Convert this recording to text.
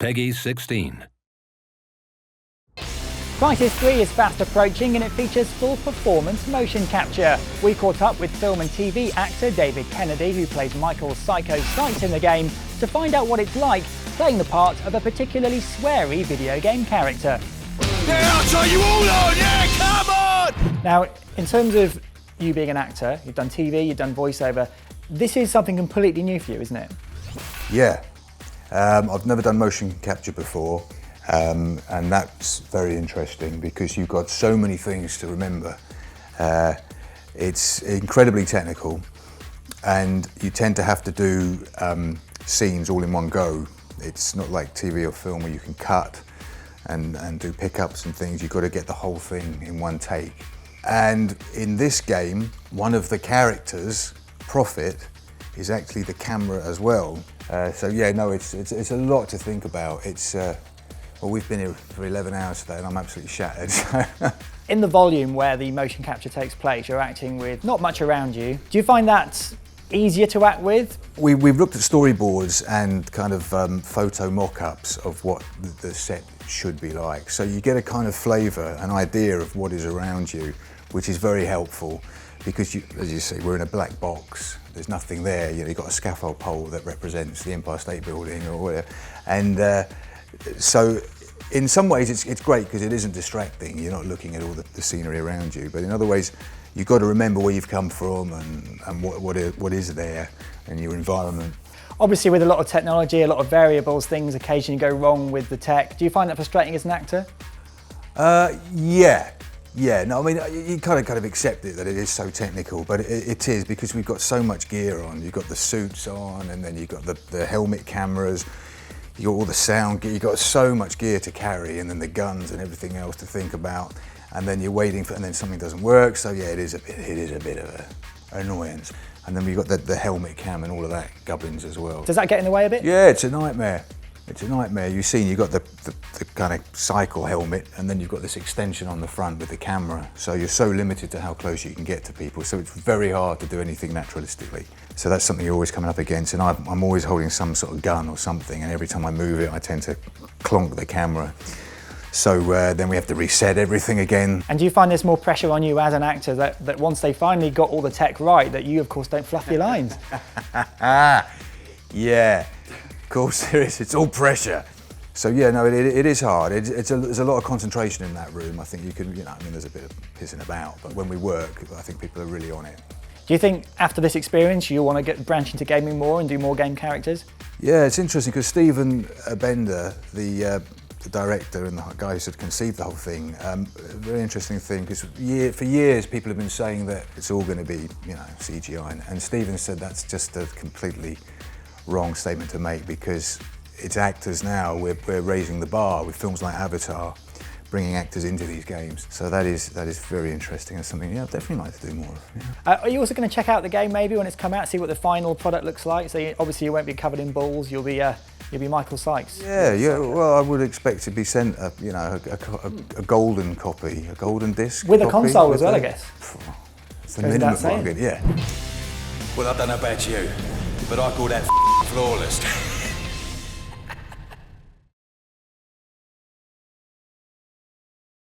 Peggy 16. Crysis 3 is fast approaching and it features full performance motion capture. We caught up with film and TV actor David Kennedy, who plays Michael Psycho Sykes in the game, to find out what it's like playing the part of a particularly sweary video game character. Yeah, I'll try you all on! Yeah, come on! Now, in terms of you being an actor, you've done TV, you've done voiceover, this is something completely new for you, isn't it? Yeah, I've never done motion capture before. And that's very interesting because you've got so many things to remember. It's incredibly technical and you tend to have to do scenes all in one go. It's not like TV or film where you can cut and do pickups and things. You've got to get the whole thing in one take. And in this game, one of the characters, Prophet, is actually the camera as well. So yeah, no, it's a lot to think about. Well, we've been here for 11 hours today and I'm absolutely shattered. In the volume where the motion capture takes place, you're acting with not much around you. Do you find that easier to act with? We've looked at storyboards and kind of photo mock-ups of what the set should be like. So you get a kind of flavour, an idea of what is around you, which is very helpful because, as you see, we're in a black box. There's nothing there. You know, you've got a scaffold pole that represents the Empire State Building or whatever. And so in some ways it's great because it isn't distracting. You're not looking at all the scenery around you, but in other ways you've got to remember where you've come from and what is there and your environment. Obviously with a lot of technology, a lot of variables, things occasionally go wrong with the tech. Do you find that frustrating as an actor? Yeah, no, I mean, you kind of accept it that it is so technical, but it is because we've got so much gear on. You've got the suits on and then you've got the helmet cameras. You got all the sound gear, you got so much gear to carry and then the guns and everything else to think about. And then you're waiting for, and then something doesn't work. So yeah, it is a bit of an annoyance. And then we've got the helmet cam and all of that gubbins as well. Does that get in the way a bit? Yeah, it's a nightmare. It's a nightmare. You've seen, you've got the kind of cycle helmet and then you've got this extension on the front with the camera. So you're so limited to how close you can get to people. So it's very hard to do anything naturalistically. So that's something you're always coming up against. And I'm always holding some sort of gun or something. And every time I move it, I tend to clonk the camera. So then we have to reset everything again. And do you find there's more pressure on you as an actor that once they finally got all the tech right, that you of course don't fluff your lines? Yeah. Of course there is, it's all pressure. So yeah, no, it is hard. There's a lot of concentration in that room. I think you can, I mean, there's a bit of pissing about, but when we work, I think people are really on it. Do you think after this experience you want to branch into gaming more and do more game characters? Yeah, it's interesting because Stephen Bender, the director and the guy who sort of conceived the whole thing, very interesting thing because for years people have been saying that it's all going to be, CGI, and Stephen said that's just a completely wrong statement to make because it's actors now. We're raising the bar with films like Avatar, bringing actors into these games. So that is very interesting and something I'd definitely like to do more of. Yeah. Are you also going to check out the game maybe when it's come out, see what the final product looks like? So obviously you won't be covered in balls. You'll be Michael Sykes. Yeah. Well, I would expect to be sent a golden copy, a golden disc with copy, a console as well, I guess. It's the minimum market, yeah. Well, I don't know about you, but I call that flawless.